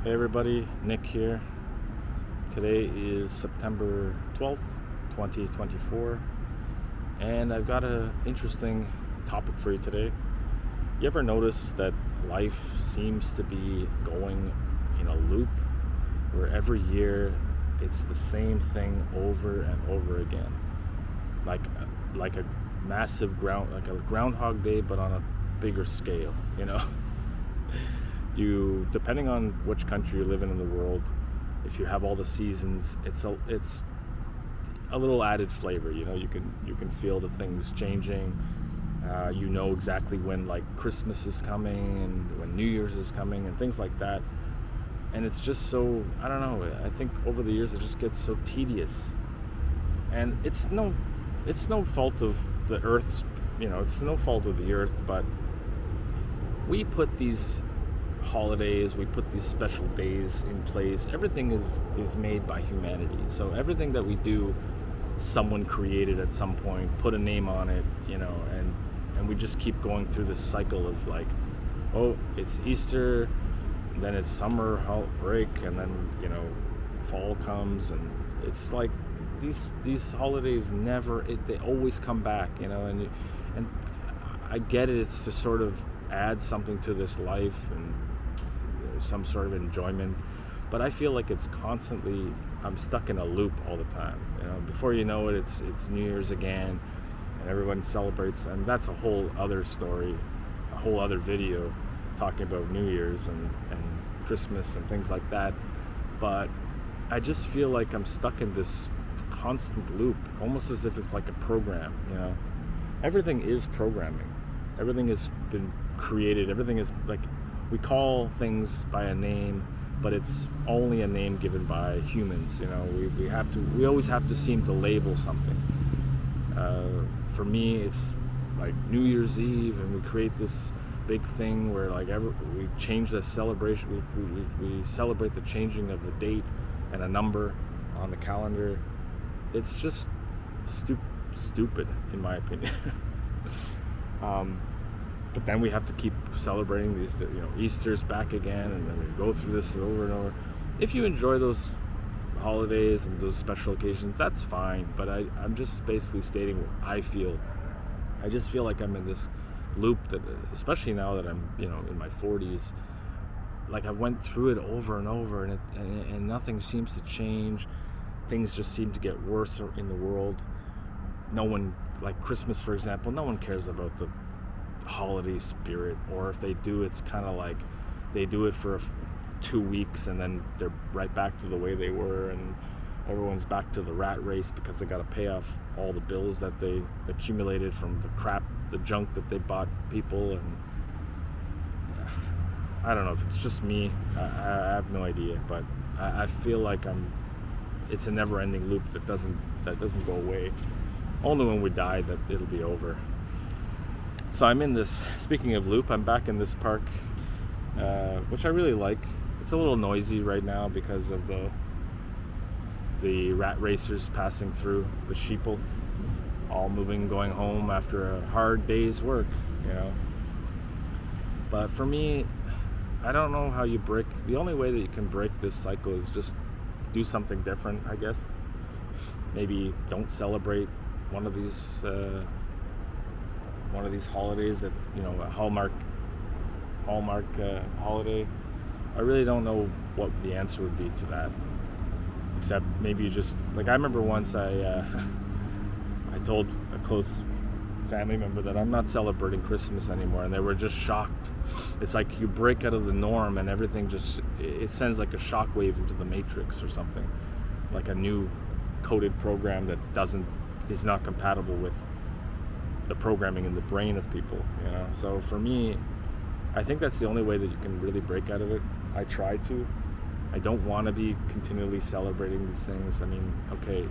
Hey everybody, Nick here. Today is September 12th, 2024, and I've got an interesting topic for you today. You ever notice that life seems to be going in a loop where every year it's the same thing over and over again? Like a massive like a groundhog day, but on a bigger scale, you know? You, depending on which country you live in the world, if you have all the seasons, it's a little added flavor. You know, you can feel the things changing. You know exactly when like Christmas is coming and when New Year's is coming and things like that. And it's just so, I don't know, I think over the years it just gets so tedious. And it's no fault of the earth's, it's no fault of the earth, but we put these holidays, we put these special days in place. Everything is made by humanity. So everything that we do, someone created at some point, put a name on it, and we just keep going through this cycle of like, oh, it's Easter, then it's summer break, and then fall comes, and it's like these holidays they always come back, and I get it. It's to sort of add something to this life and some sort of enjoyment, but I feel like it's constantly, I'm stuck in a loop all the time. Before you know it, it's New Year's again, and everyone celebrates, and that's a whole other story, a whole other video talking about New Year's and Christmas and things like that. But I just feel like I'm stuck in this constant loop, almost as if it's like a program. Everything is programming. Everything has been created. Everything is like, we call things by a name, but it's only a name given by humans. We always have to seem to label something. For me, it's like New Year's Eve, and we create this big thing where like we change the celebration. We celebrate the changing of the date and a number on the calendar. It's just stupid, in my opinion. But then we have to keep celebrating these, Easter's back again, and then we go through this over and over. If you enjoy those holidays and those special occasions, that's fine, but I'm just basically stating what I feel. I just feel like I'm in this loop that, especially now that I'm, in my 40s, like I went through it over and over, and nothing seems to change. Things just seem to get worse in the world. No one, like Christmas, for example, no one cares about the holiday spirit, or if they do, it's kind of like they do it for 2 weeks and then they're right back to the way they were, and everyone's back to the rat race because they got to pay off all the bills that they accumulated from the junk that they bought people. And I don't know if it's just me. I have no idea, but I feel like it's a never-ending loop that doesn't go away. Only when we die that it'll be over. So I'm in this, speaking of loop, I'm back in this park, which I really like. It's a little noisy right now because of the rat racers passing through, the sheeple, all moving, going home after a hard day's work, But for me, I don't know how you break, the only way that you can break this cycle is just do something different, I guess. Maybe don't celebrate one of these holidays that, a Hallmark holiday. I really don't know what the answer would be to that, except maybe you just, like, I remember once I told a close family member that I'm not celebrating Christmas anymore, and they were just shocked. It's like you break out of the norm and everything it sends like a shockwave into the matrix or something, like a new coded program that is not compatible with the programming in the brain of people, So for me, I think that's the only way that you can really break out of it. I try to. I don't want to be continually celebrating these things. I mean, okay,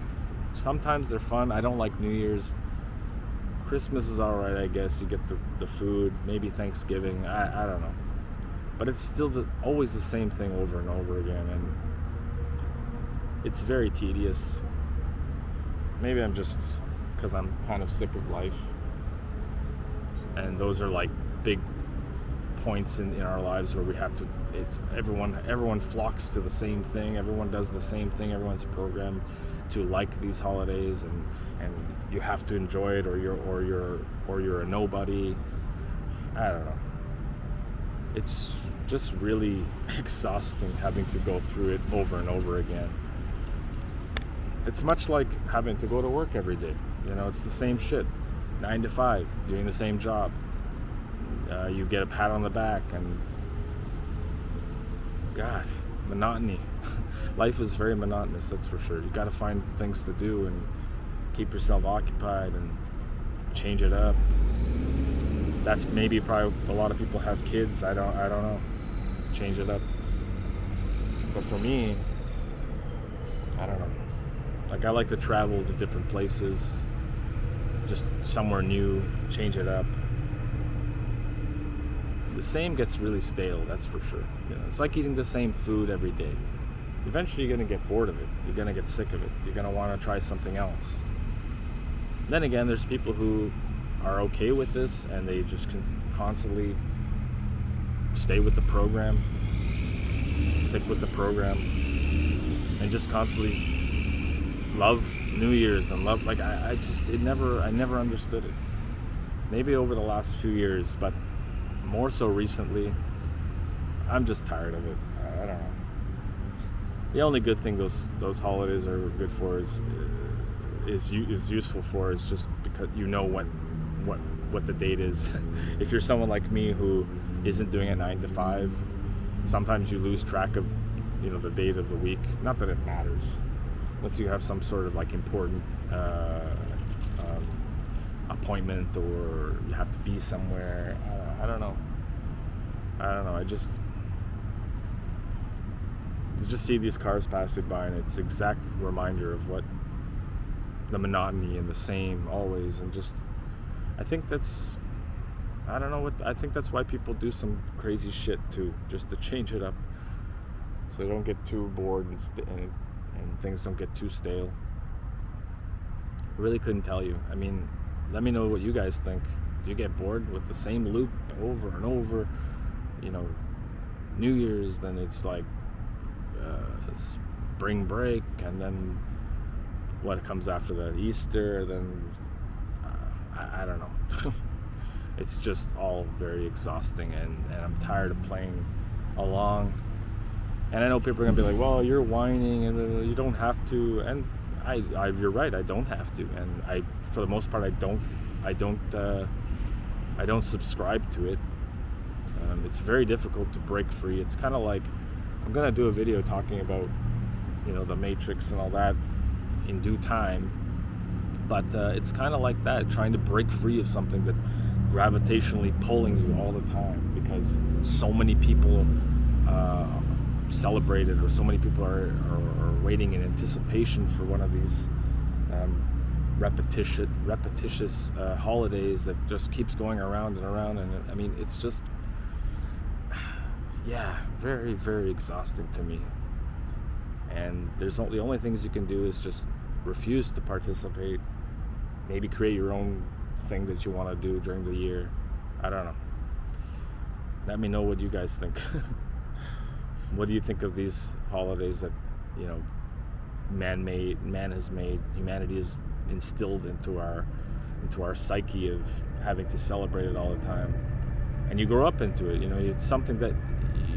sometimes they're fun. I don't like New Year's. Christmas is all right, I guess. You get the food, maybe Thanksgiving. I don't know. But it's still always the same thing over and over again, and it's very tedious. Maybe I'm just, because I'm kind of sick of life. And those are like big points in our lives where we have to it's everyone flocks to the same thing. Everyone does the same thing. Everyone's programmed to like these holidays, and you have to enjoy it, or you're a nobody. I don't know. It's just really exhausting having to go through it over and over again. It's much like having to go to work every day. It's the same shit. 9 to 5, doing the same job. You get a pat on the back, and God, monotony. Life is very monotonous, that's for sure. You got to find things to do and keep yourself occupied and change it up. That's maybe probably a lot of people have kids. I don't know. Change it up. But for me, I don't know. Like, I like to travel to different places, just somewhere new, change it up. The same gets really stale, that's for sure. It's like eating the same food every day. Eventually you're going to get bored of it. You're going to get sick of it. You're going to want to try something else. Then again, there's people who are okay with this, and they just constantly stay with the program, stick with the program, and just constantly love New Year's and love, like, I never understood it. Maybe over the last few years, but more so recently, I'm just tired of it. I don't know. The only good thing those holidays are good for is useful for is just because you know what the date is. If you're someone like me who isn't doing a 9 to 5, sometimes you lose track of the date of the week. Not that it matters, unless you have some sort of like important appointment, or you have to be somewhere. I don't know. You just see these cars passing by, and it's exact reminder of what the monotony and the same always, and just I think that's why people do some crazy shit too, just to change it up, so they don't get too bored and things don't get too stale. I really couldn't tell you. I mean, let me know what you guys think. Do you get bored with the same loop over and over? New Year's, then it's like spring break, and then what comes after that? Easter, then I don't know. It's just all very exhausting, and I'm tired of playing along. And I know people are gonna be like, well, you're whining and you don't have to, and you're right, I don't have to, and for the most part I don't subscribe to it. It's very difficult to break free. It's kind of like, I'm gonna do a video talking about the Matrix and all that in due time, but it's kind of like that, trying to break free of something that's gravitationally pulling you all the time, because so many people celebrate it, or so many people are waiting in anticipation for one of these repetitious holidays that just keeps going around and around. And I mean, it's just very, very exhausting to me. And the only things you can do is just refuse to participate. Maybe create your own thing that you want to do during the year. I don't know. Let me know what you guys think. What do you think of these holidays that humanity has instilled into our psyche of having to celebrate it all the time? And you grow up into it. It's something that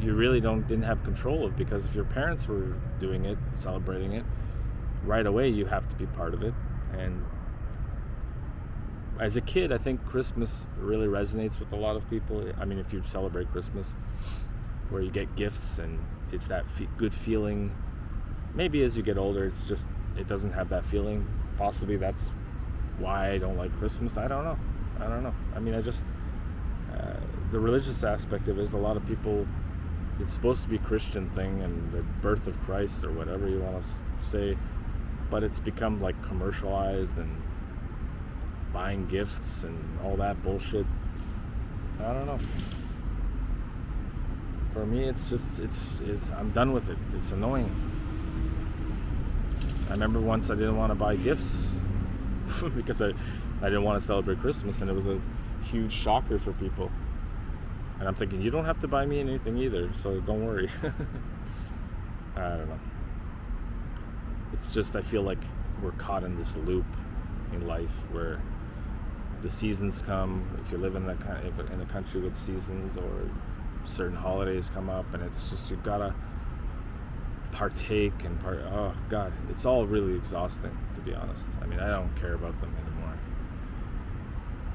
you really didn't have control of, because if your parents were doing it, celebrating it, right away you have to be part of it. And as a kid, I think Christmas really resonates with a lot of people. I mean, if you celebrate Christmas, where you get gifts and it's that good feeling. Maybe as you get older, it doesn't have that feeling. Possibly that's why I don't like Christmas. I don't know. I mean, the religious aspect of it is, a lot of people, it's supposed to be a Christian thing and the birth of Christ, or whatever you want to say, but it's become like commercialized, and buying gifts and all that bullshit. I don't know. For me, it's I'm done with it. It's annoying. I remember once I didn't want to buy gifts because I didn't want to celebrate Christmas, and it was a huge shocker for people. And I'm thinking, you don't have to buy me anything either, so don't worry. I don't know. It's just, I feel like we're caught in this loop in life where the seasons come. If you live in a country with seasons, or certain holidays come up, and it's just, you gotta partake oh god, it's all really exhausting, to be honest. I mean, I don't care about them anymore.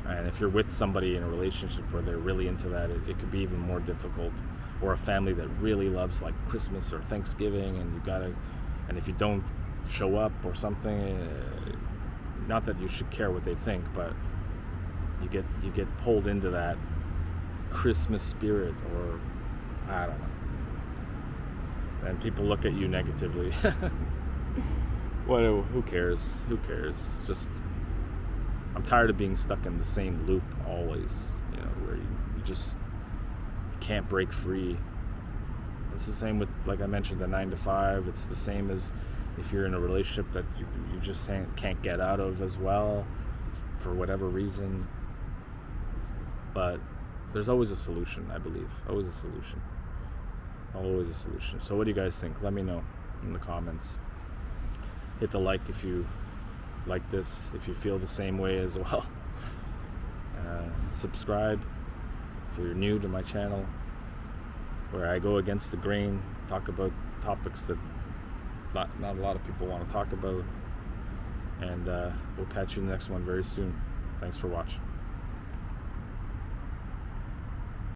And if you're with somebody in a relationship where they're really into that, it could be even more difficult. Or a family that really loves like Christmas or Thanksgiving, and if you don't show up or something, not that you should care what they think, but you get pulled into that Christmas spirit, or I don't know. And people look at you negatively. Well, who cares? Who cares? Just, I'm tired of being stuck in the same loop always, where you can't break free. It's the same with, like I mentioned, the 9 to 5. It's the same as if you're in a relationship that you just can't get out of as well, for whatever reason. But there's always a solution, I believe. Always a solution. Always a solution. So what do you guys think? Let me know in the comments. Hit the like if you like this, if you feel the same way as well. Subscribe if you're new to my channel, where I go against the grain, talk about topics that not a lot of people want to talk about. And we'll catch you in the next one very soon. Thanks for watching.